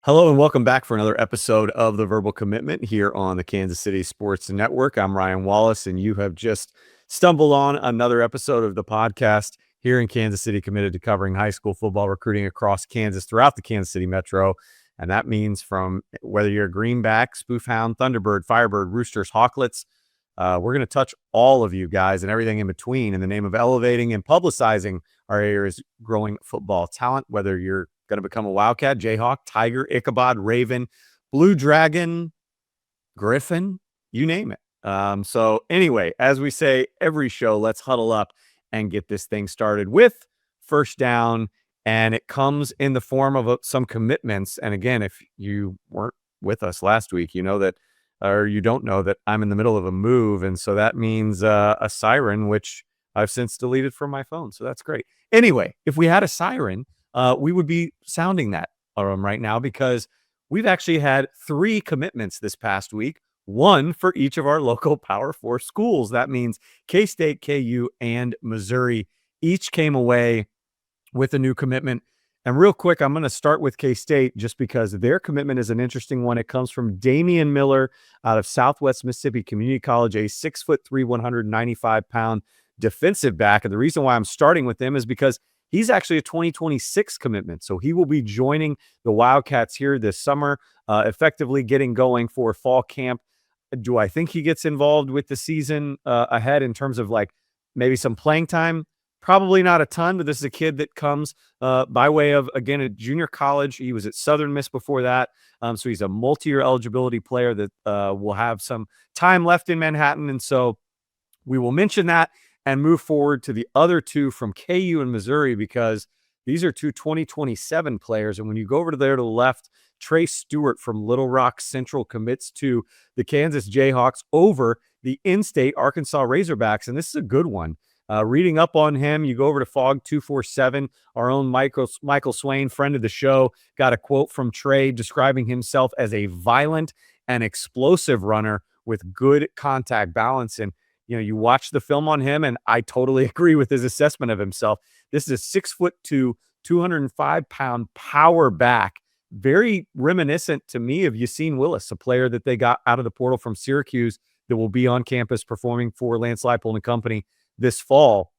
Hello and welcome back for another episode of The Verbal Commitment here on the Kansas City Sports Network. I'm Ryan Wallace, and you have just stumbled on another episode of the podcast here in Kansas City, committed to covering high school football recruiting across Kansas throughout the Kansas City Metro. And that means from whether you're a Greenback, Spoofhound, Thunderbird, Firebird, Roosters, Hawklets, we're going to touch all of you guys and everything in between in the name of elevating and publicizing our area's growing football talent, whether you're going to become a Wildcat, Jayhawk, Tiger, Ichabod, Raven, Blue Dragon, Griffin, you name it. So anyway, as we say every show, let's huddle up and get this thing started with first down. And it comes in the form of some commitments. And again, if you weren't with us last week, you know that, or you don't know that I'm in the middle of a move. And so that means a siren, which I've since deleted from my phone. So that's great. Anyway, if we had a siren, we would be sounding that right now because we've actually had 3 commitments this past week, one for each of our local Power 4 schools. That means K-State, KU, and Missouri each came away with a new commitment. And real quick, I'm going to start with K-State just because their commitment is an interesting one. It comes from Damian Miller out of Southwest Mississippi Community College, a 6'3", 195-pound defensive back. And the reason why I'm starting with him is because he's actually a 2026 commitment. So he will be joining the Wildcats here this summer, effectively getting going for fall camp. Do I think he gets involved with the season ahead in terms of like maybe some playing time? Probably not a ton, but this is a kid that comes by way of, again, a junior college. He was at Southern Miss before that. So he's a multi-year eligibility player that will have some time left in Manhattan. And so we will mention that and move forward to the other 2 from KU and Missouri because these are 2 2027 players. And when you go over to there to the left, Trey Stewart from Little Rock Central commits to the Kansas Jayhawks over the in-state Arkansas Razorbacks. And this is a good one. Reading up on him, you go over to Fog 247. Our own Michael Swain, friend of the show, got a quote from Trey describing himself as a violent and explosive runner with good contact balance. And you know, you watch the film on him, and I totally agree with his assessment of himself. This is a 6'2", 205-pound power back, very reminiscent to me of Yassine Willis, a player that they got out of the portal from Syracuse that will be on campus performing for Lance Leipold and company this fall.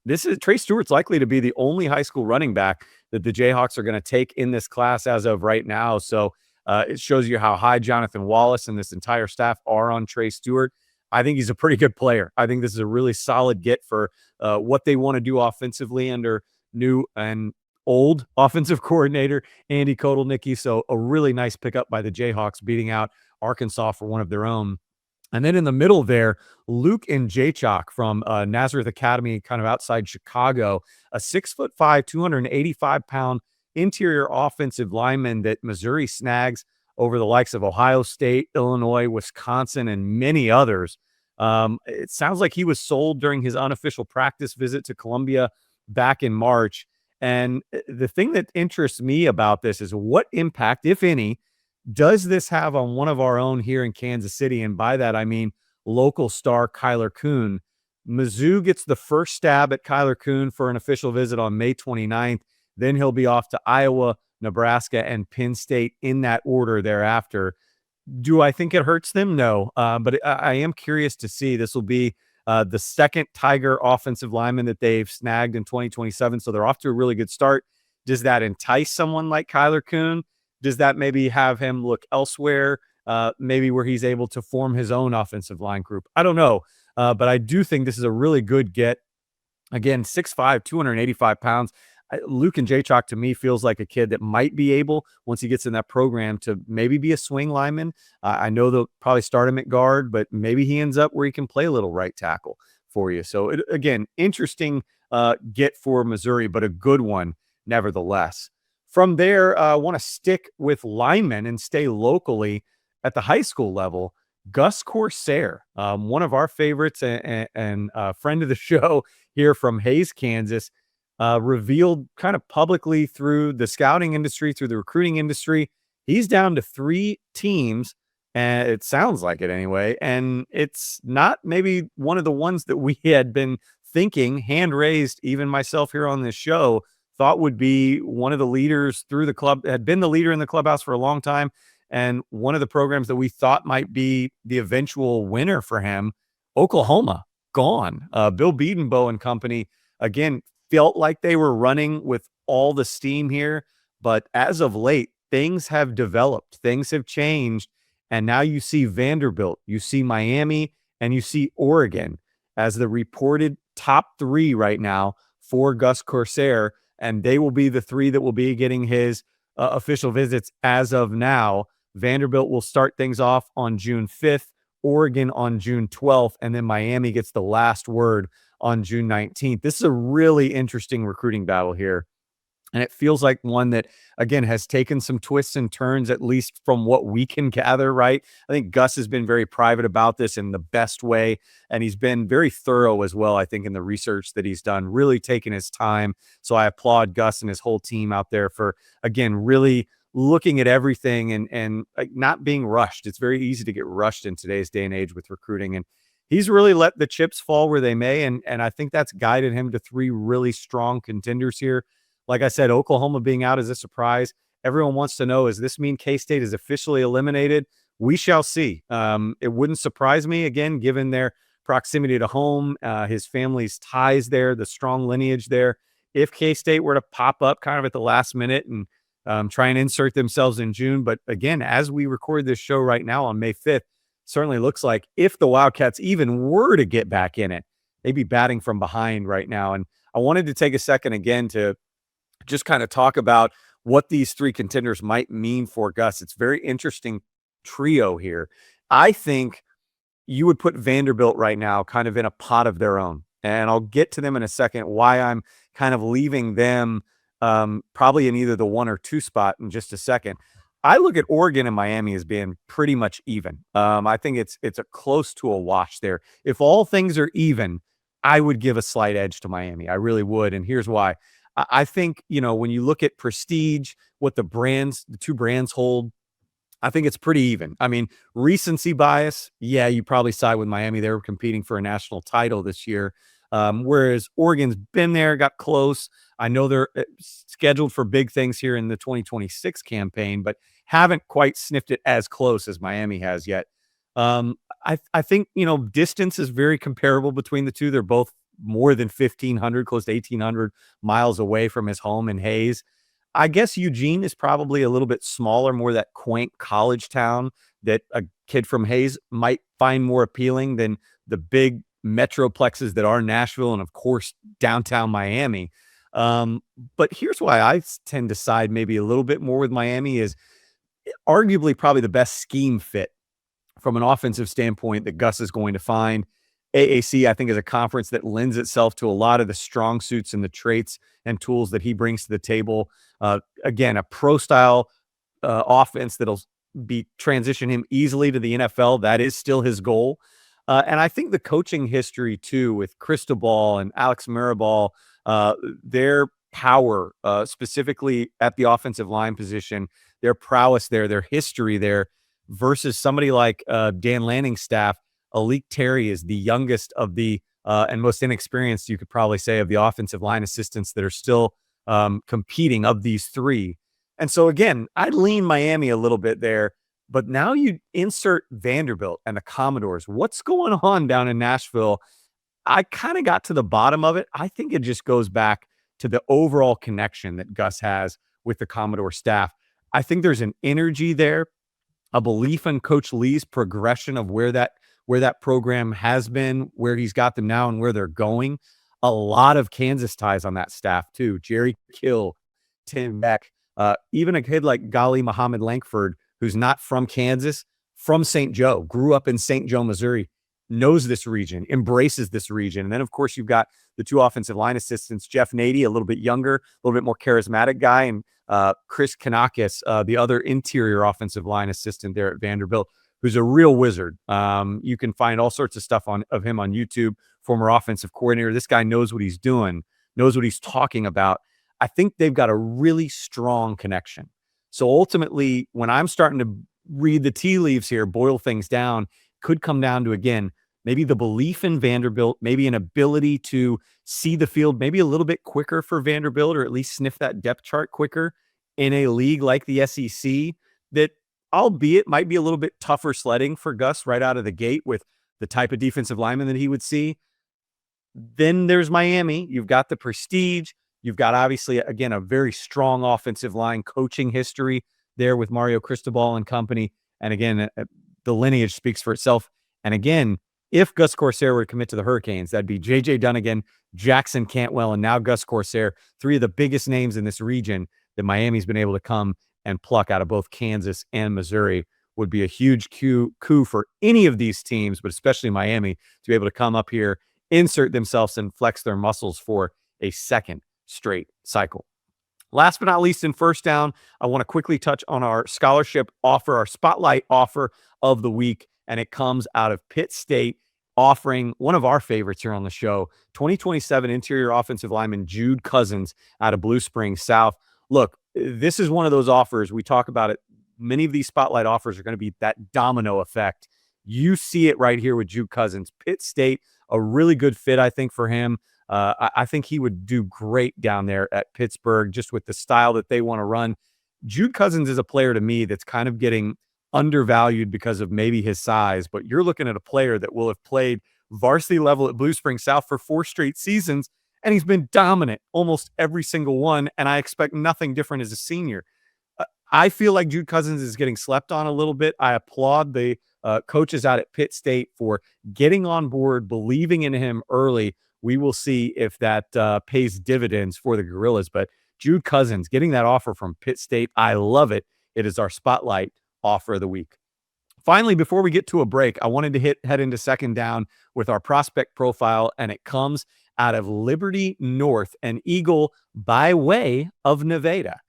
This is Trey Stewart's likely to be the only high school running back that the Jayhawks are going to take in this class as of right now. So it shows you how high Jonathan Wallace and this entire staff are on Trey Stewart. I think he's a pretty good player. I think this is a really solid get for what they want to do offensively under new and old offensive coordinator Andy Kotelnicki. So a really nice pickup by the Jayhawks, beating out Arkansas for one of their own. And then in the middle there, Luke Njachok from Nazareth Academy, kind of outside Chicago, a 6'5", 285-pound interior offensive lineman that Missouri snags over the likes of Ohio State, Illinois, Wisconsin, and many others. It sounds like he was sold during his unofficial practice visit to Columbia back in March. And the thing that interests me about this is what impact, if any, does this have on one of our own here in Kansas City? And by that, I mean local star Kyler Kuhn. Mizzou gets the first stab at Kyler Kuhn for an official visit on May 29th. Then he'll be off to Iowa, Nebraska, and Penn State in that order thereafter. Do I think it hurts them? No, but I am curious to see. This will be the second Tiger offensive lineman that they've snagged in 2027, so they're off to a really good start. Does that entice someone like Kyler Kuhn? Does that maybe have him look elsewhere, maybe where he's able to form his own offensive line group? I don't know, but I do think this is a really good get. Again, 6'5", 285 pounds. Luke Njachok, to me, feels like a kid that might be able, once he gets in that program, to maybe be a swing lineman. I know they'll probably start him at guard, but maybe he ends up where he can play a little right tackle for you. So, again, interesting get for Missouri, but a good one nevertheless. From there, I want to stick with linemen and stay locally at the high school level. Gus Corsair, one of our favorites and a friend of the show here from Hays, Kansas, revealed kind of publicly through the scouting industry, through the recruiting industry, he's down to 3 teams, and it sounds like it anyway. And it's not maybe one of the ones that we had been thinking, hand raised, even myself here on this show, thought would be one of the leaders through the club, had been the leader in the clubhouse for a long time, and one of the programs that we thought might be the eventual winner for him, Oklahoma, gone. Bill Bedenbaugh and company, again, felt like they were running with all the steam here, but as of late, things have developed, things have changed, and now you see Vanderbilt, you see Miami, and you see Oregon as the reported top three right now for Gus Corsair, and they will be the three that will be getting his official visits as of now. Vanderbilt will start things off on June 5th, Oregon on June 12th, and then Miami gets the last word on June 19th. This is a really interesting recruiting battle here. And it feels like one that, again, has taken some twists and turns, at least from what we can gather, right? I think Gus has been very private about this in the best way, and he's been very thorough as well, I think, in the research that he's done, really taking his time. So I applaud Gus and his whole team out there for, again, really looking at everything and like not being rushed. It's very easy to get rushed in today's day and age with recruiting, and he's really let the chips fall where they may, and I think that's guided him to three really strong contenders here. Like I said, Oklahoma being out is a surprise. Everyone wants to know, does this mean K-State is officially eliminated? We shall see. It wouldn't surprise me, again, given their proximity to home, his family's ties there, the strong lineage there. If K-State were to pop up kind of at the last minute and try and insert themselves in June. But again, as we record this show right now on May 5th, certainly looks like if the Wildcats even were to get back in it, they'd be batting from behind right now. And I wanted to take a second again to just kind of talk about what these three contenders might mean for Gus. It's very interesting trio here. I think you would put Vanderbilt right now kind of in a pot of their own. And I'll get to them in a second, why I'm kind of leaving them probably in either the 1 or 2 spot in just a second. I look at Oregon and Miami as being pretty much even. I think it's a close to a wash there. If all things are even, I would give a slight edge to Miami. I really would. And here's why. I think, when you look at prestige, what the two brands hold, I think it's pretty even. I mean, recency bias, yeah, you probably side with Miami. They were competing for a national title this year. Whereas Oregon's been there, got close. I know they're scheduled for big things here in the 2026 campaign, but haven't quite sniffed it as close as Miami has yet. I think, distance is very comparable between the two. They're both more than 1,500, close to 1,800 miles away from his home in Hayes. I guess Eugene is probably a little bit smaller, more that quaint college town that a kid from Hayes might find more appealing than the big metroplexes that are Nashville and, of course, downtown Miami. But here's why I tend to side maybe a little bit more with Miami is arguably probably the best scheme fit from an offensive standpoint that Gus is going to find. AAC, I think, is a conference that lends itself to a lot of the strong suits and the traits and tools that he brings to the table. Again, a pro-style offense that'll transition him easily to the NFL. That is still his goal. And I think the coaching history, too, with Cristobal and Alex Mirabal, their power, specifically at the offensive line position, their prowess there, their history there, versus somebody like Dan Lanning's staff. Alik Terry is the youngest of the and most inexperienced, you could probably say, of the offensive line assistants that are still competing of these three. And so, again, I'd lean Miami a little bit there. But now you insert Vanderbilt and the Commodores. What's going on down in Nashville? I kind of got to the bottom of it. I think it just goes back to the overall connection that Gus has with the Commodore staff. I think there's an energy there, a belief in Coach Lee's progression of where that program has been, where he's got them now, and where they're going. A lot of Kansas ties on that staff too. Jerry Kill, Tim Beck, even a kid like Gali Muhammad Langford, who's not from Kansas, from St. Joe, grew up in St. Joe, Missouri, knows this region, embraces this region. And then, of course, you've got the two offensive line assistants, Jeff Nady, a little bit younger, a little bit more charismatic guy, and Chris Kanakis, the other interior offensive line assistant there at Vanderbilt, who's a real wizard. You can find all sorts of stuff of him on YouTube, former offensive coordinator. This guy knows what he's doing, knows what he's talking about. I think they've got a really strong connection. So ultimately, when I'm starting to read the tea leaves here, boil things down, could come down to, again, maybe the belief in Vanderbilt, maybe an ability to see the field maybe a little bit quicker for Vanderbilt, or at least sniff that depth chart quicker in a league like the SEC that, albeit might be a little bit tougher sledding for Gus right out of the gate with the type of defensive lineman that he would see. Then there's Miami. You've got the prestige. You've got, obviously, again, a very strong offensive line coaching history there with Mario Cristobal and company. And again, the lineage speaks for itself. And again, if Gus Corsair were to commit to the Hurricanes, that'd be J.J. Dunnigan, Jackson Cantwell, and now Gus Corsair, three of the biggest names in this region that Miami's been able to come and pluck out of both Kansas and Missouri. Would be a huge coup for any of these teams, but especially Miami, to be able to come up here, insert themselves, and flex their muscles for a second straight cycle. Last but not least, in first down, I want to quickly touch on our scholarship offer, our spotlight offer of the week, and it comes out of Pitt State, offering one of our favorites here on the show, 2027 interior offensive lineman Jude Cousins out of Blue Springs South. Look, this is one of those offers. We talk about it. Many of these spotlight offers are going to be that domino effect. You see it right here with Jude Cousins. Pitt State, a really good fit, I think, for him. I think he would do great down there at Pittsburgh, just with the style that they want to run. Jude Cousins is a player to me that's kind of getting undervalued because of maybe his size, but you're looking at a player that will have played varsity level at Blue Springs South for 4 straight seasons, and he's been dominant almost every single one, and I expect nothing different as a senior. I feel like Jude Cousins is getting slept on a little bit. I applaud the coaches out at Pitt State for getting on board, believing in him early. We will see if that pays dividends for the Gorillas. But Jude Cousins, getting that offer from Pitt State, I love it. It is our spotlight offer of the week. Finally, before we get to a break, I wanted to head into second down with our prospect profile, and it comes out of Liberty North, an Eagle by way of Nevada.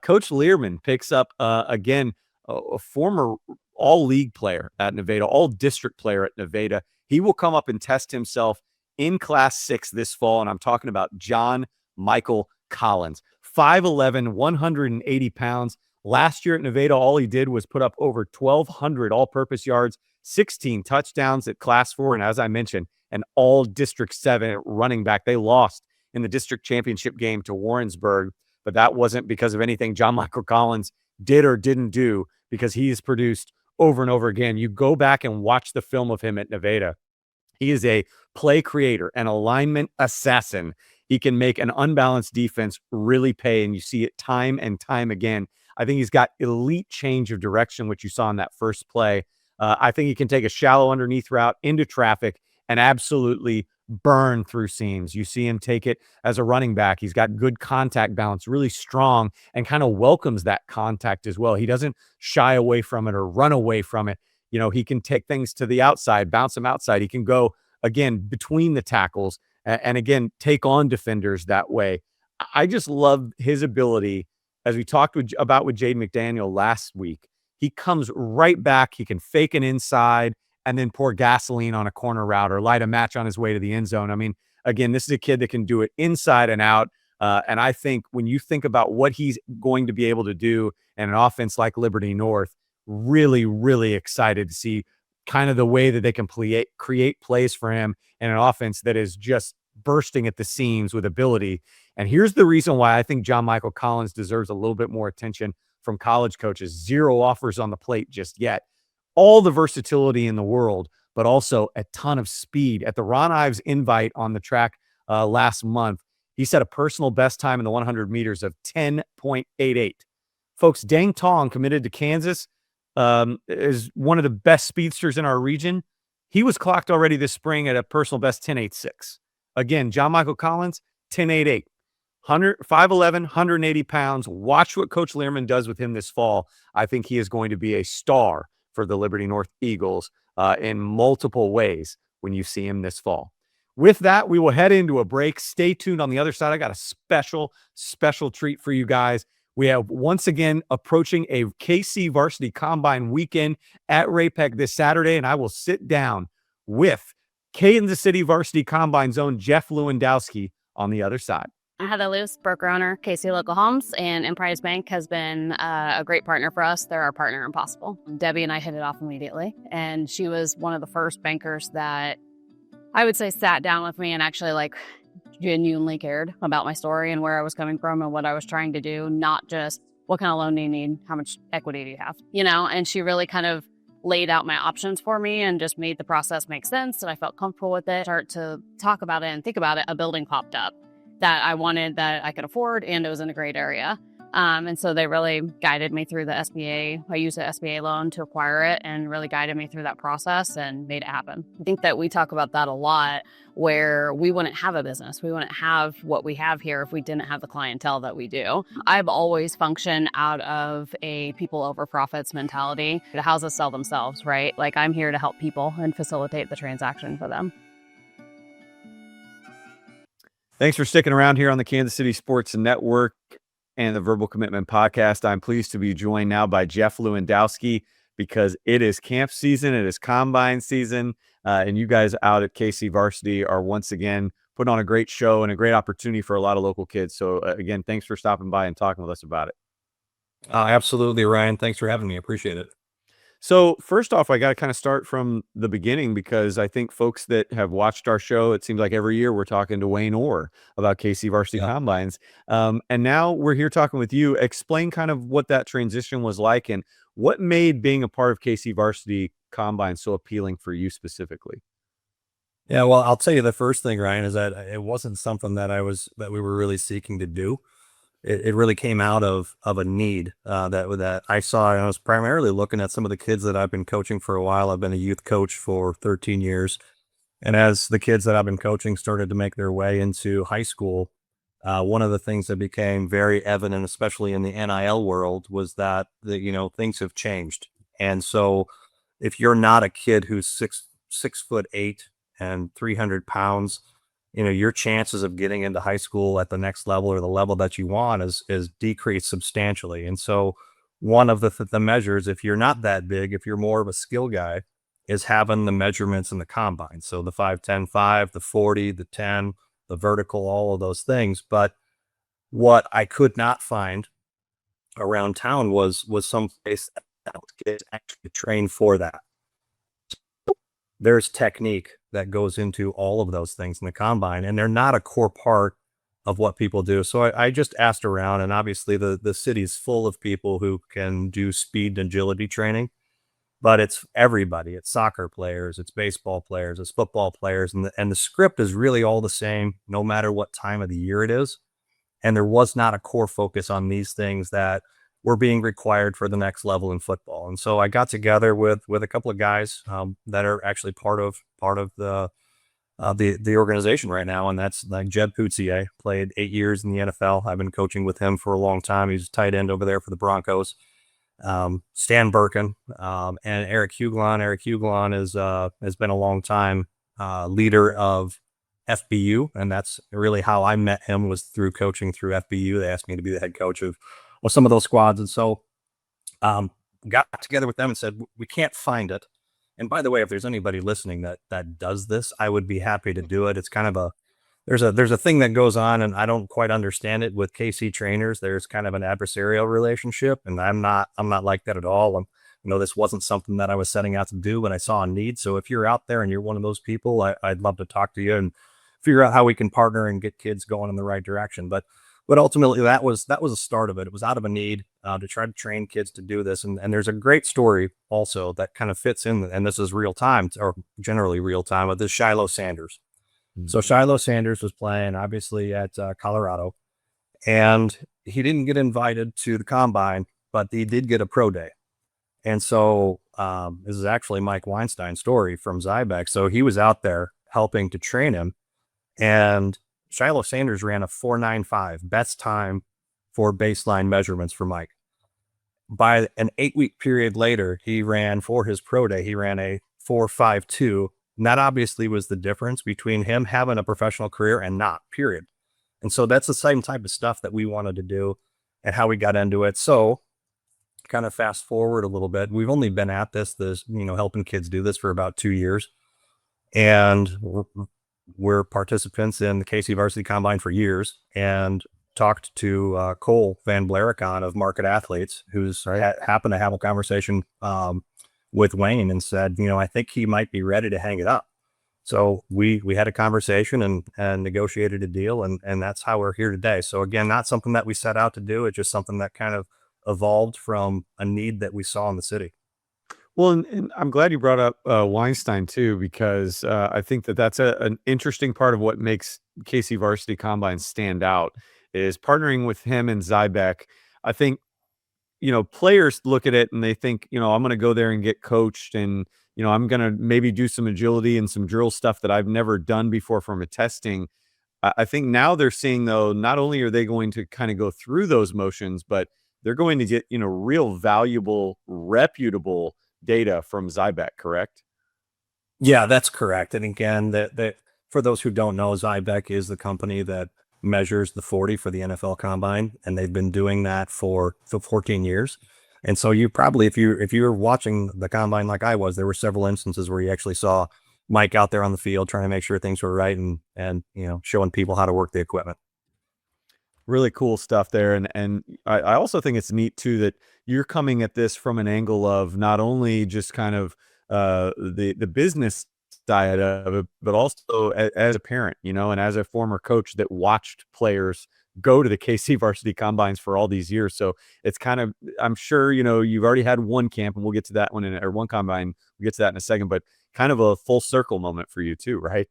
Coach Learman picks up, again, a former all-league player at Nevada, all-district player at Nevada. He will come up and test himself in Class 6 this fall, and I'm talking about John Michael Collins. 5'11", 180 pounds. Last year at Nevada, all he did was put up over 1,200 all-purpose yards, 16 touchdowns at Class 4, and as I mentioned, an all-District 7 running back. They lost in the district championship game to Warrensburg, but that wasn't because of anything John Michael Collins did or didn't do, because he's produced over and over again. You go back and watch the film of him at Nevada. He is a play creator, an alignment assassin. He can make an unbalanced defense really pay, and you see it time and time again. I think he's got elite change of direction, which you saw in that first play. I think he can take a shallow underneath route into traffic and absolutely burn through seams. You see him take it as a running back. He's got good contact balance, really strong, and kind of welcomes that contact as well. He doesn't shy away from it or run away from it. You know, he can take things to the outside, bounce them outside. He can go, again, between the tackles and again, take on defenders that way. I just love his ability, as we talked about with Jaden McDaniel last week. He comes right back. He can fake an inside and then pour gasoline on a corner route or light a match on his way to the end zone. I mean, again, this is a kid that can do it inside and out. And I think when you think about what he's going to be able to do in an offense like Liberty North, really, really excited to see kind of the way that they can create plays for him in an offense that is just bursting at the seams with ability. And here's the reason why I think John Michael Collins deserves a little bit more attention from college coaches. 0 offers on the plate just yet. All the versatility in the world, but also a ton of speed. At the Ron Ives invite on the track last month, he set a personal best time in the 100 meters of 10.88. Folks, Dang Tong, committed to Kansas, is one of the best speedsters in our region. He was clocked already this spring at a personal best 10.86. Again, John Michael Collins, 10.88. 5'11", 180 pounds. Watch what Coach Learman does with him this fall. I think he is going to be a star for the Liberty North Eagles in multiple ways when you see him this fall. With that, we will head into a break. Stay tuned. On the other side, I got a special treat for you guys. We have once again approaching a KC Varsity Combine weekend at Ray-Pec this Saturday, and I will sit down with Kansas City Varsity Combine Zone Jeff Lewandowski on the other side. Heather Luce, broker owner, KC Local Homes, and Emprise Bank has been a great partner for us. They're our partner in Possible. Debbie and I hit it off immediately, and she was one of the first bankers that I would say sat down with me and actually genuinely cared about my story and where I was coming from and what I was trying to do, not just what kind of loan do you need, how much equity do you have, and she really kind of laid out my options for me and just made the process make sense, and I felt comfortable with it. Start to talk about it and think about it, a building popped up that I wanted, that I could afford, and it was in a great area. And so they really guided me through the SBA. I used the SBA loan to acquire it and really guided me through that process and made it happen. I think that we talk about that a lot, where we wouldn't have a business. We wouldn't have what we have here if we didn't have the clientele that we do. I've always functioned out of a people over profits mentality. The houses sell themselves, right? Like, I'm here to help people and facilitate the transaction for them. Thanks for sticking around here on the Kansas City Sports Network and the Verbal Commitment Podcast. I'm pleased to be joined now by Jeff Lewandowski, because it is camp season, it is combine season, and you guys out at KC Varsity are once again putting on a great show and a great opportunity for a lot of local kids. So again, thanks for stopping by and talking with us about it. Absolutely, Ryan. Thanks for having me. I appreciate it. So first off, I got to kind of start from the beginning, because I think folks that have watched our show, it seems like every year we're talking to Wayne Orr about KC Varsity Combines. And now we're here talking with you. Explain kind of what that transition was like and what made being a part of KC Varsity Combine so appealing for you specifically. Yeah, well, I'll tell you the first thing, Ryan, is that it wasn't something that we were really seeking to do. It really came out of a need that I saw. I was primarily looking at some of the kids that I've been coaching for a while. I've been a youth coach for 13 years. And as the kids that I've been coaching started to make their way into high school, one of the things that became very evident, especially in the NIL world, was that things have changed. And so if you're not a kid who's 6'8" and 300 pounds, your chances of getting into high school at the next level or the level that you want is decreased substantially. And so one of the measures, if you're not that big, if you're more of a skill guy, is having the measurements in the combine. So the 5'10", 5, the 40, the 10, the vertical, all of those things. But what I could not find around town was some place that kids actually train for that. There's technique that goes into all of those things in the combine, and they're not a core part of what people do. So I just asked around, and obviously the city's full of people who can do speed and agility training, but it's everybody. It's soccer players, it's baseball players, it's football players, and the script is really all the same, no matter what time of the year it is. And there was not a core focus on these things that were being required for the next level in football. And so I got together with a couple of guys that are actually part of the organization right now, and that's like Jeb Putsier, played 8 years in the NFL. I've been coaching with him for a long time. He's a tight end over there for the Broncos. Stan Birkin and Eric Huglon. Eric Huglon has been a long time leader of FBU, and that's really how I met him, was through coaching through FBU. They asked me to be the head coach of some of those squads, and so got together with them and said, we can't find it. And by the way, if there's anybody listening that does this, I would be happy to do it. It's kind of there's a thing that goes on, and I don't quite understand it with KC trainers. There's kind of an adversarial relationship, and I'm not like that at all. This wasn't something that I was setting out to do, but I saw a need. So if you're out there and you're one of those people, I'd love to talk to you and figure out how we can partner and get kids going in the right direction. But ultimately, that was a start of it. It was out of a need to try to train kids to do this. And there's a great story also that kind of fits in, and this is real time, or generally real time, with this Shiloh Sanders. Mm-hmm. So Shiloh Sanders was playing, obviously, at Colorado, and he didn't get invited to the combine, but he did get a pro day. And so this is actually Mike Weinstein's story from Zybex. So he was out there helping to train him, and Shiloh Sanders ran a 4.95, best time for baseline measurements for Mike. By an 8-week period later, he ran, for his pro day, he ran a 4.52. And that obviously was the difference between him having a professional career and not, period. And so that's the same type of stuff that we wanted to do and how we got into it. So kind of fast forward a little bit. We've only been at this, helping kids do this for about 2 years. And we're participants in the KC Varsity Combine for years, and talked to Cole Van Blaricon of Market Athletes, who's happened to have a conversation with Wayne and said, I think he might be ready to hang it up. So we had a conversation and negotiated a deal, and that's how we're here today. So again, not something that we set out to do. It's just something that kind of evolved from a need that we saw in the city. Well, and I'm glad you brought up Weinstein too, because I think that that's an interesting part of what makes KC Varsity Combine stand out is partnering with him and Zybeck. I think players look at it and they think, I'm going to go there and get coached, and I'm going to maybe do some agility and some drill stuff that I've never done before from a testing. I think now they're seeing, though, not only are they going to kind of go through those motions, but they're going to get, real valuable, reputable data from Zybeck, correct? Yeah, that's correct. And again, that for those who don't know, Zybeck is the company that measures the 40 for the NFL Combine, and they've been doing that for 14 years. And so you probably, if you're watching the Combine like I was, there were several instances where you actually saw Mike out there on the field trying to make sure things were right, and showing people how to work the equipment. Really cool stuff there. And I also think it's neat too that you're coming at this from an angle of not only just kind of the business side of it, but also as a parent, and as a former coach that watched players go to the KC Varsity Combines for all these years. So it's kind of, I'm sure, you've already had one camp, and we'll get to that one or one combine. We'll get to that in a second, but kind of a full circle moment for you too, right?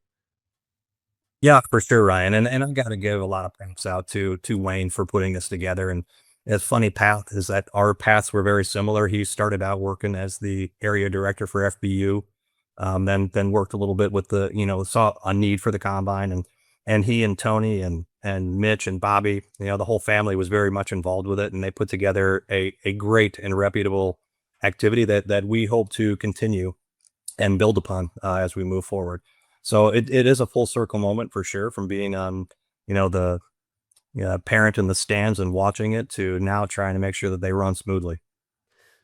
Yeah, for sure, Ryan. And I got to give a lot of thanks out to Wayne for putting this together. And it's funny path is that our paths were very similar. He started out working as the area director for FBU, then worked a little bit with saw a need for the combine, and he and Tony and Mitch and Bobby, the whole family was very much involved with it, and they put together a great and reputable activity that we hope to continue and build upon as we move forward. So it is a full circle moment for sure, from being on, the parent in the stands and watching it, to now trying to make sure that they run smoothly.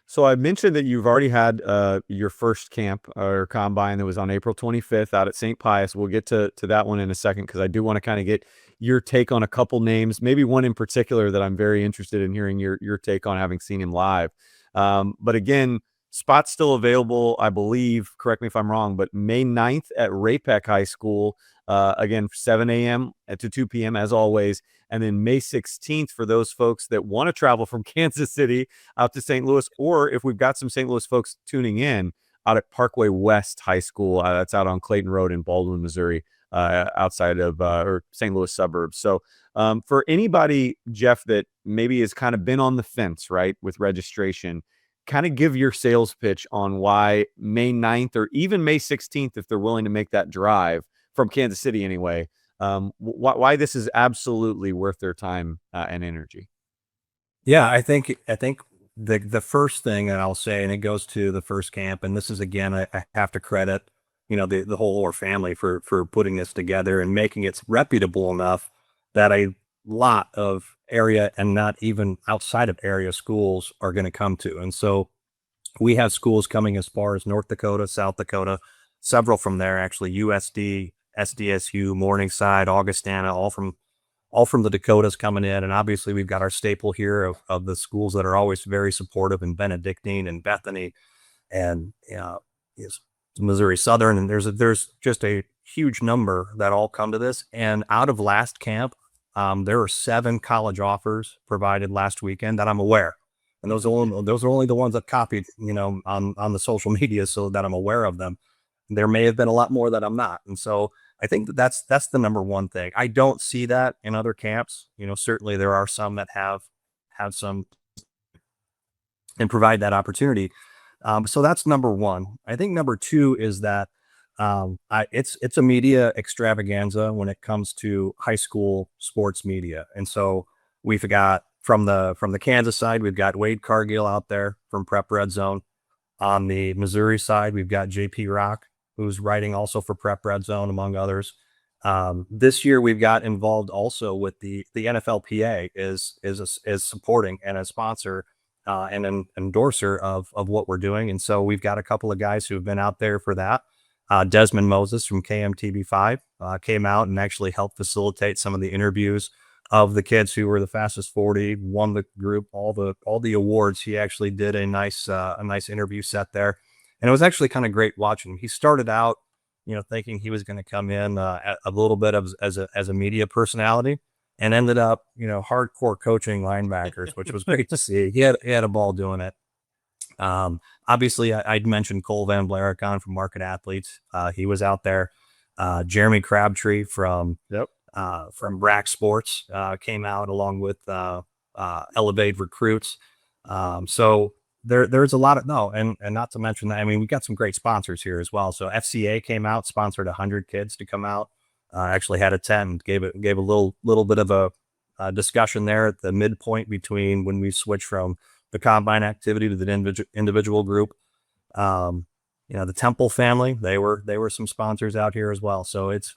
So I mentioned that you've already had your first camp or combine that was on April 25th out at St. Pius. We'll get to that one in a second, because I do want to kind of get your take on a couple names, maybe one in particular that I'm very interested in hearing your take on, having seen him live. But again, spots still available, I believe, correct me if I'm wrong, but May 9th at Ray-Pec High School, again, 7 a.m. to 2 p.m. as always. And then May 16th for those folks that want to travel from Kansas City out to St. Louis, or if we've got some St. Louis folks tuning in, out at Parkway West High School. That's out on Clayton Road in Baldwin, Missouri, outside of or St. Louis suburbs. So for anybody, Jeff, that maybe has kind of been on the fence, right, with registration, kind of give your sales pitch on why May 9th or even May 16th, if they're willing to make that drive from Kansas City anyway, why this is absolutely worth their time and energy. Yeah, I think the first thing that I'll say, and it goes to the first camp, and this is, again, I have to credit, the whole Orr family for putting this together and making it reputable enough that a lot of area and not even outside of area schools are going to come to. And so we have schools coming as far as North Dakota, South Dakota, several from there, actually, USD, SDSU, Morningside, Augustana, all from the Dakotas coming in. And obviously we've got our staple here of the schools that are always very supportive, in Benedictine and Bethany, and is Missouri Southern. And there's just a huge number that all come to this. And out of last camp, there were 7 college offers provided last weekend that I'm aware. And those are only the ones that copied, on the social media, so that I'm aware of them. There may have been a lot more that I'm not. And so I think that's the number one thing. I don't see that in other camps. Certainly there are some that have some and provide that opportunity. So that's number one. I think number two is that it's a media extravaganza when it comes to high school sports media. And so we've got from the Kansas side, we've got Wade Cargill out there from Prep Red Zone. On the Missouri side, we've got JP Rock, who's writing also for Prep Red Zone, among others. This year we've got involved also with the NFLPA is supporting and a sponsor and an endorser of what we're doing. And so we've got a couple of guys who have been out there for that. Desmond Moses from KMTB5 came out and actually helped facilitate some of the interviews of the kids who were the fastest 40, won the group all the awards. He actually did a nice interview set there, and it was actually kind of great watching him. He started out, thinking he was going to come in a little bit of as a media personality, and ended up, hardcore coaching linebackers, which was great to see. He had a ball doing it. Obviously, I'd mentioned Cole Van Blaricon from Market Athletes. He was out there. Jeremy Crabtree from Brack Sports came out along with Elevate Recruits. So there's a lot of and not to mention that, I mean, we got some great sponsors here as well. So FCA came out, sponsored 100 kids to come out. Actually had a 10, gave a little bit of a discussion there at the midpoint between when we switched from the combine activity to the individual group. The Temple family, they were some sponsors out here as well. So it's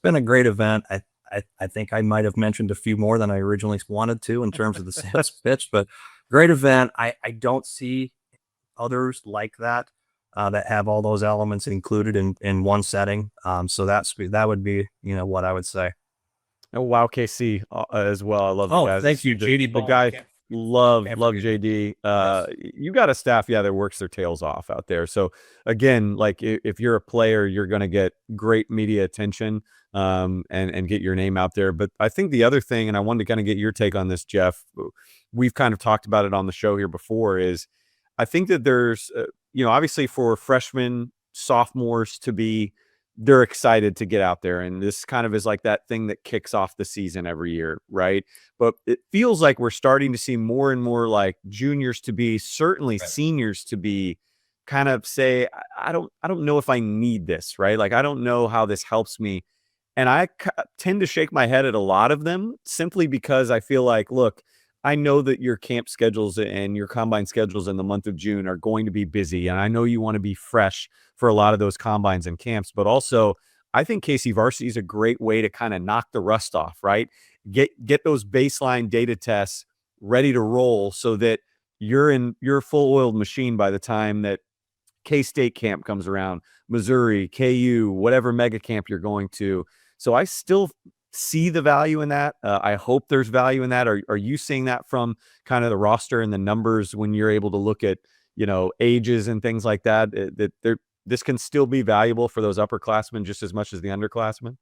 been a great event. I think I might have mentioned a few more than I originally wanted to in terms of the sales pitch, but great event. I don't see others like that that have all those elements included in one setting. So that would be, what I would say. Oh, wow, KC as well. I love the guys. Thank you, JD. The guy love JD. You got a staff, that works their tails off out there. So again, like if you're a player, you're going to get great media attention and get your name out there. But I think the other thing, and I wanted to kind of get your take on this, Jeff, we've kind of talked about it on the show here before, is I think that there's, obviously for freshmen, sophomores to be, they're excited to get out there. And this kind of is like that thing that kicks off the season every year, right? But it feels like we're starting to see more and more like juniors to be, certainly seniors to be, kind of say, I don't know if I need this, right? Like, I don't know how this helps me. And I tend to shake my head at a lot of them simply because I feel like, look, I know that your camp schedules and your combine schedules in the month of June are going to be busy. And I know you want to be fresh for a lot of those combines and camps, but also I think KC Varsity is a great way to kind of knock the rust off, right? Get those baseline data tests ready to roll so that you're in your full oiled machine by the time that K-State camp comes around, Missouri, KU, whatever mega camp you're going to. So I still see the value in that. I hope there's value in that. Are you seeing that from kind of the roster and the numbers when you're able to look at, ages and things like that, that this can still be valuable for those upperclassmen just as much as the underclassmen?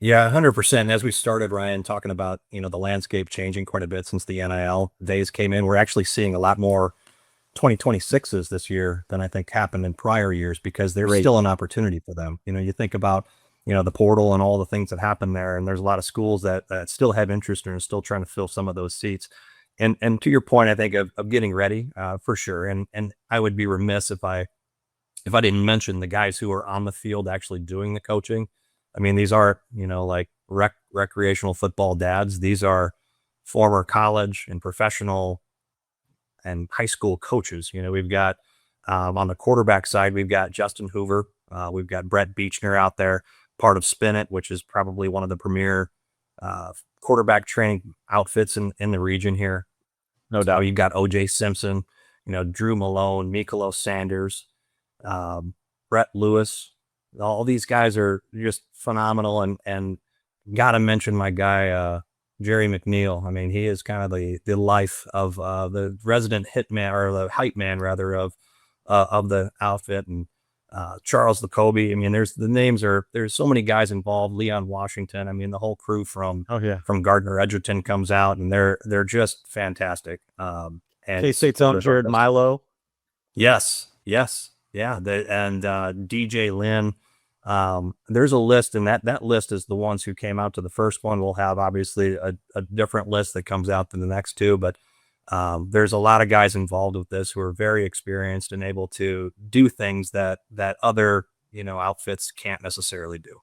Yeah, 100%. As we started, Ryan, talking about, the landscape changing quite a bit since the NIL days came in, we're actually seeing a lot more 2026s this year than I think happened in prior years because there's still an opportunity for them. You think about, the portal and all the things that happen there. And there's a lot of schools that still have interest and are still trying to fill some of those seats. And to your point, I think of getting ready for sure. And I would be remiss if I didn't mention the guys who are on the field actually doing the coaching. I mean, these aren't, like recreational football dads. These are former college and professional and high school coaches. We've got on the quarterback side, we've got Justin Hoover. We've got Brett Beechner out there, part of Spin It, which is probably one of the premier quarterback training outfits in the region here. No doubt. You've got OJ Simpson, Drew Malone, Mikolo Sanders, Brett Lewis. All these guys are just phenomenal. And got to mention my guy, Jerry McNeil. I mean, he is kind of the life of the resident hitman, or the hype man rather, of the outfit. And Charles Lacobe. I mean, there's so many guys involved. Leon Washington. I mean, the whole crew from Gardner Edgerton comes out, and they're just fantastic. And K-State's own Jared Milo. Yes. Yeah. DJ Lynn. There's a list, and that list is the ones who came out to the first one. We'll have obviously a different list that comes out to the next two, but there's a lot of guys involved with this who are very experienced and able to do things that other, outfits can't necessarily do.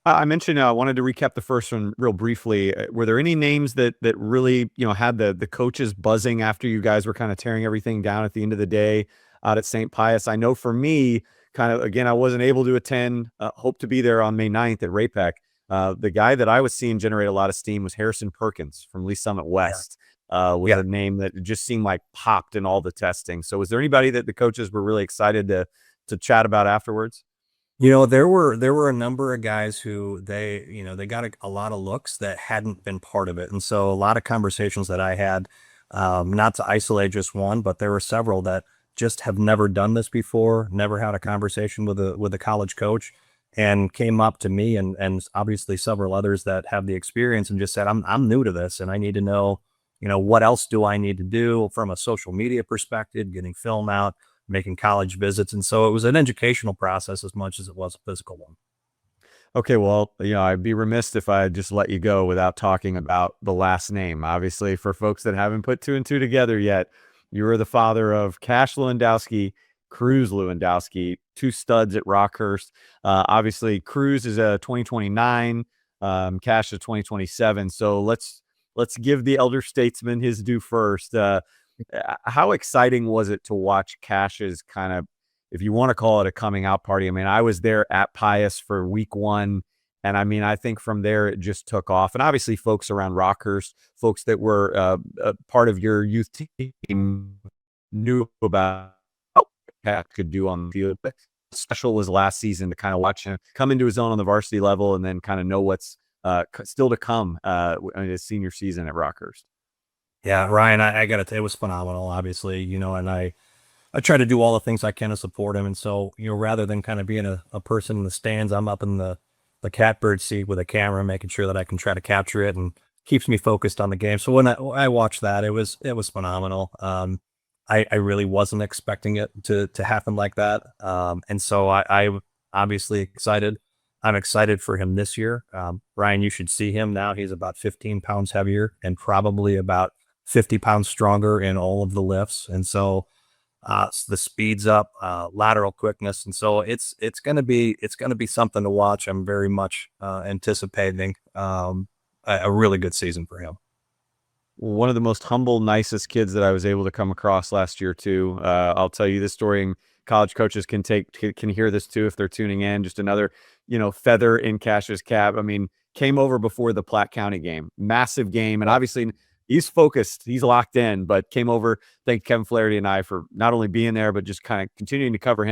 I mentioned I wanted to recap the first one real briefly. Were there any names that really, had the coaches buzzing after you guys were kind of tearing everything down at the end of the day out at St. Pius? I know for me, kind of, again, I wasn't able to attend, hope to be there on May 9th at RAPEC. The guy that I was seeing generate a lot of steam was Harrison Perkins from Lee Summit West. Was a name that just seemed like popped in all the testing. So was there anybody that the coaches were really excited to chat about afterwards? There were a number of guys who they got a lot of looks that hadn't been part of it. And so a lot of conversations that I had, not to isolate just one, but there were several that just have never done this before, never had a conversation with a college coach, and came up to me and obviously several others that have the experience and just said, I'm new to this and I need to know, what else do I need to do from a social media perspective, getting film out, making college visits. And so it was an educational process as much as it was a physical one. Okay, well, I'd be remiss if I just let you go without talking about the last name. Obviously, for folks that haven't put two and two together yet, you were the father of Cash Lewandowski, Cruz Lewandowski, two studs at Rockhurst. Obviously, Cruz is a 2029, Cash is 2027. So let's give the elder statesman his due first. How exciting was it to watch Cash's kind of, if you want to call it a coming out party? I mean, I was there at Pius for week one. And I mean, I think from there it just took off. And obviously, folks around Rockhurst, folks that were a part of your youth team, knew about what Cash could do on the field. But special was last season to kind of watch him come into his own on the varsity level and then kind of know what's still to come in his senior season at Rockhurst. Yeah, Ryan, I got to tell you, it was phenomenal, obviously, and I try to do all the things I can to support him. And so, rather than kind of being a person in the stands, I'm up in the catbird seat with a camera, making sure that I can try to capture it and keeps me focused on the game. So when I watched that, it was phenomenal. I really wasn't expecting it to happen like that. And so I'm obviously excited. I'm excited for him this year. Ryan, you should see him now. He's about 15 pounds heavier and probably about 50 pounds stronger in all of the lifts. And so, the speed's up, lateral quickness. And so it's going to be something to watch. I'm very much, anticipating, a really good season for him. One of the most humble, nicest kids that I was able to come across last year too. I'll tell you this story, and college coaches can hear this too if they're tuning in. Just another, feather in Cash's cap. I mean, came over before the Platte County game, massive game, and obviously he's focused, he's locked in, but came over. Thank Kevin Flaherty and I for not only being there, but just kind of continuing to cover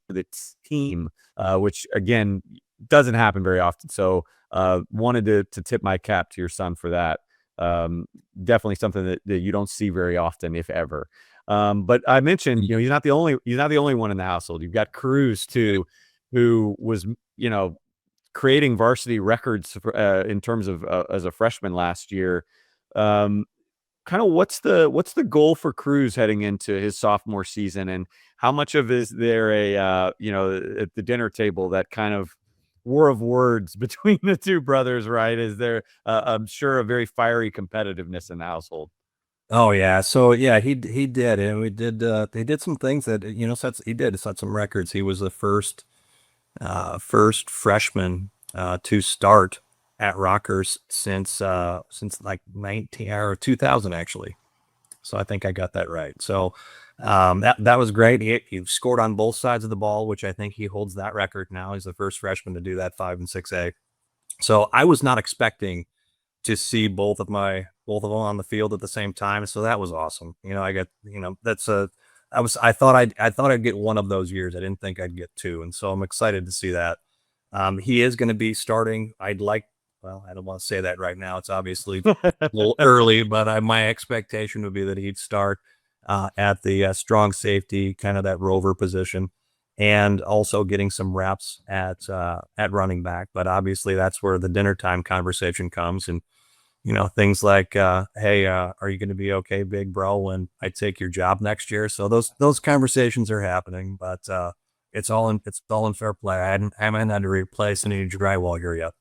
the team, which again doesn't happen very often. So wanted to tip my cap to your son for that. Definitely something that you don't see very often, if ever. But I mentioned, he's not the only one in the household. You've got Cruz too, who was, creating varsity records in terms of as a freshman last year. Kind of what's the goal for Cruz heading into his sophomore season, and how much of is there at the dinner table that kind of war of words between the two brothers, right? Is there, I'm sure, a very fiery competitiveness in the household? Oh yeah. So yeah, he did. And we did, they did some things that, set some records. He was the first freshman, to start at Rockers since like 19 or 2000 actually. So I think I got that right. So that was great. He scored on both sides of the ball, which I think he holds that record now. He's the first freshman to do that, 5 and 6A. So I was not expecting to see both of them on the field at the same time. So that was awesome. I got, I thought I'd get one of those years. I didn't think I'd get two. And so I'm excited to see that. He is going to be starting. Well, I don't want to say that right now. It's obviously a little early, but my expectation would be that he'd start at the strong safety, kind of that rover position, and also getting some reps at running back. But obviously, that's where the dinner time conversation comes, and things like, "Hey, are you going to be okay, big bro, when I take your job next year?" So those conversations are happening, but it's all in fair play. I haven't had to replace any drywall here yet.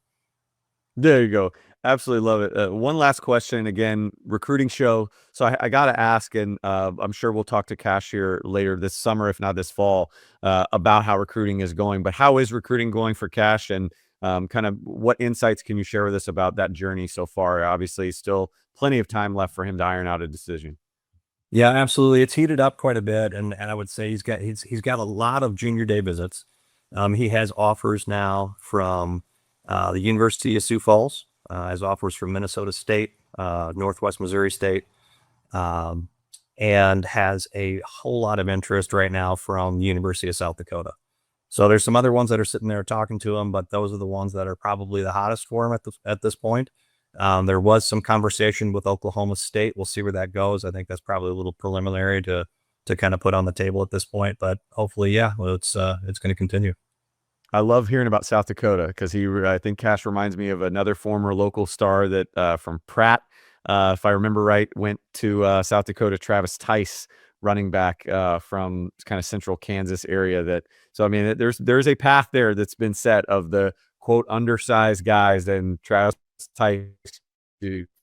There you go. Absolutely love it. One last question, again, recruiting show. So I got to ask, and I'm sure we'll talk to Cash here later this summer, if not this fall, about how recruiting is going. But how is recruiting going for Cash, and kind of what insights can you share with us about that journey so far? Obviously, still plenty of time left for him to iron out a decision. Yeah, absolutely. It's heated up quite a bit, and I would say he's got a lot of junior day visits. He has offers now from the University of Sioux Falls, has offers from Minnesota State, Northwest Missouri State, and has a whole lot of interest right now from the University of South Dakota. So there's some other ones that are sitting there talking to him, but those are the ones that are probably the hottest for him at this point. There was some conversation with Oklahoma State. We'll see where that goes. I think that's probably a little preliminary to kind of put on the table at this point, but hopefully, yeah, well, it's going to continue. I love hearing about South Dakota because I think Cash reminds me of another former local star that from Pratt, if I remember right, went to South Dakota. Travis Tice, running back from kind of central Kansas area. So I mean, there's a path there that's been set of the quote undersized guys, and Travis Tice,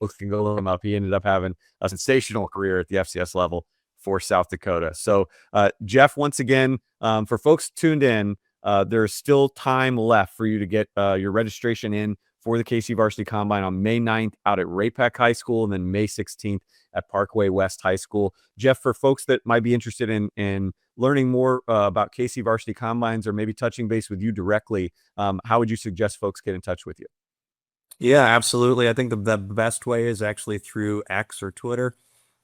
folks can go look him up. He ended up having a sensational career at the FCS level for South Dakota. So Jeff, once again, for folks tuned in, there's still time left for you to get your registration in for the KC Varsity Combine on May 9th out at Ray-Pec High School, and then May 16th at Parkway West High School. Jeff, for folks that might be interested in learning more about KC Varsity Combines or maybe touching base with you directly, how would you suggest folks get in touch with you? Yeah, absolutely. I think the best way is actually through X or Twitter.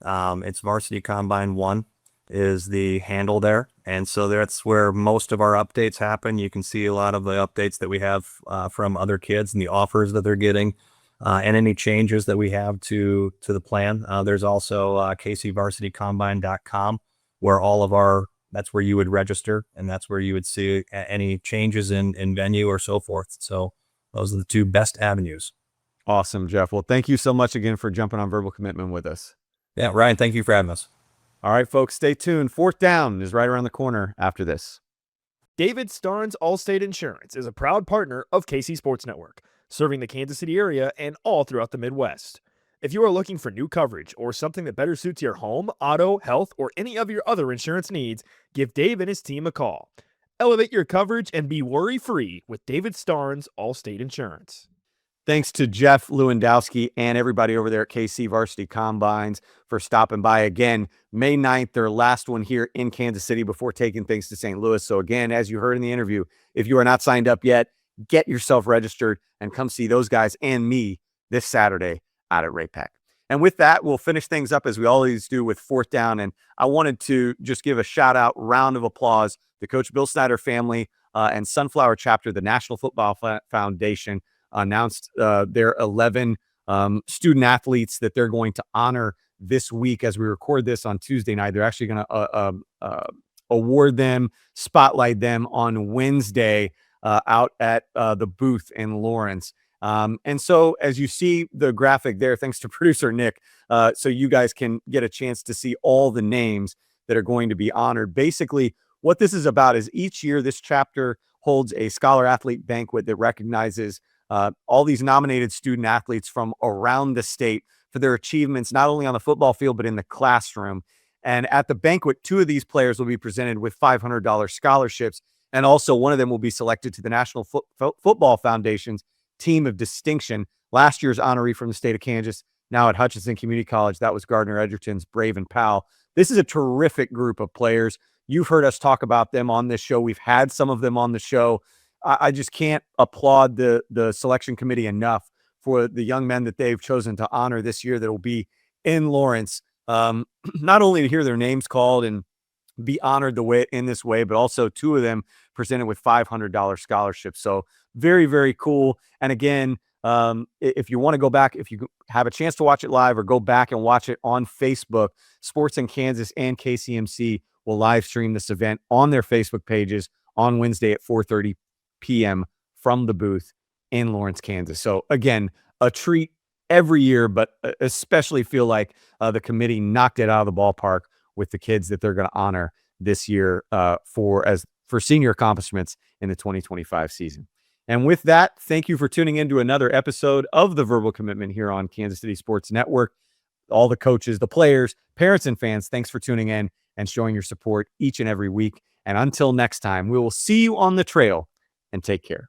It's Varsity Combine 1 is the handle there. And so that's where most of our updates happen. You can see a lot of the updates that we have from other kids and the offers that they're getting and any changes that we have to the plan. There's also kcvarsitycombine.com where that's where you would register, and that's where you would see any changes in venue or so forth. So those are the two best avenues. Awesome, Jeff. Well, thank you so much again for jumping on Verbal Commitment with us. Yeah, Ryan, thank you for having us. All right, folks, stay tuned. Fourth Down is right around the corner after this. David Starnes Allstate Insurance is a proud partner of KC Sports Network, serving the Kansas City area and all throughout the Midwest. If you are looking for new coverage or something that better suits your home, auto, health, or any of your other insurance needs, give Dave and his team a call. Elevate your coverage and be worry-free with David Starnes Allstate Insurance. Thanks to Jeff Lewandowski and everybody over there at KC Varsity Combines for stopping by again. May 9th, their last one here in Kansas City before taking things to St. Louis. So again, as you heard in the interview, if you are not signed up yet, get yourself registered and come see those guys and me this Saturday out at Ray-Pec. And with that, we'll finish things up as we always do with Fourth Down. And I wanted to just give a shout out, round of applause to Coach Bill Snyder family and Sunflower Chapter, the National Football Foundation, announced their 11 student athletes that they're going to honor this week as we record this on Tuesday night. They're actually going to award them, spotlight them on Wednesday out at the booth in Lawrence. And so as you see the graphic there, thanks to producer Nick, so you guys can get a chance to see all the names that are going to be honored. Basically, what this is about is each year this chapter holds a scholar athlete banquet that recognizes all these nominated student athletes from around the state for their achievements, not only on the football field, but in the classroom. And at the banquet, 2 of these players will be presented with $500 scholarships. And also one of them will be selected to the National Football Foundation's Team of Distinction. Last year's honoree from the state of Kansas, now at Hutchinson Community College, that was Gardner Edgerton's Braven Powell. This is a terrific group of players. You've heard us talk about them on this show. We've had some of them on the show. I just can't applaud the selection committee enough for the young men that they've chosen to honor this year that will be in Lawrence, not only to hear their names called and be honored in this way, but also 2 of them presented with $500 scholarships. So very, very cool. And again, if you want to go back, if you have a chance to watch it live or go back and watch it on Facebook, Sports in Kansas and KCMC will live stream this event on their Facebook pages on Wednesday at 4:30 p.m. from the booth in Lawrence, Kansas. So again, a treat every year, but especially feel like the committee knocked it out of the ballpark with the kids that they're going to honor this year for senior accomplishments in the 2025 season. And with that, thank you for tuning in to another episode of the Verbal Commitment here on Kansas City Sports Network. All the coaches, the players, parents, and fans, thanks for tuning in and showing your support each and every week. And until next time, we will see you on the trail, and take care.